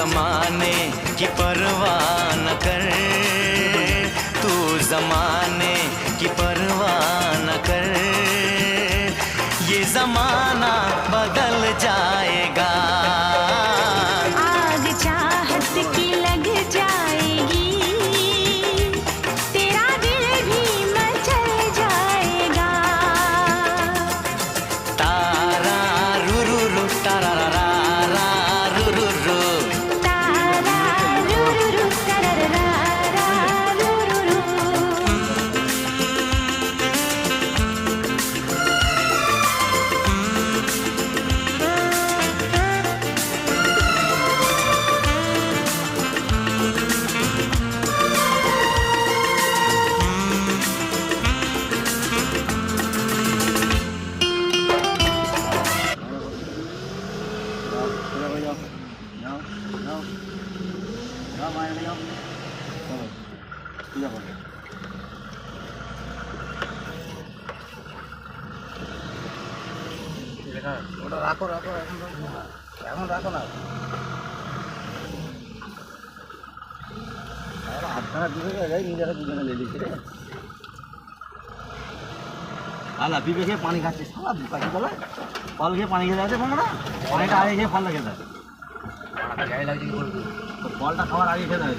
जमाने की परवाह न कर, तू जमाने की परवाह न कर, ये जमाना बदल जाएगा। आग चाहत की लग जाएगी, तेरा दिल भी मचल जाएगा। तारा रू रू रू तारा रा रा रा रू रू रू, तारा रू रू रू तारा रा रा रू रू रू। ওটা রাখো রাখো, এখন রাখো না। আপনারা দুজনে যাই নিজেরা দুজনে লে দিচ্ছে রে। আলা বিবে খেয়ে পানি খাচ্ছে, সালা বুকাটি বলে ফল খেয়ে পানি খেতে আছে না, পানিটা আগে খেয়ে ফল খেতে আছে। গায়ে লাগছে কি করবি, ফলটা খাওয়ার আগে খেতে হয়।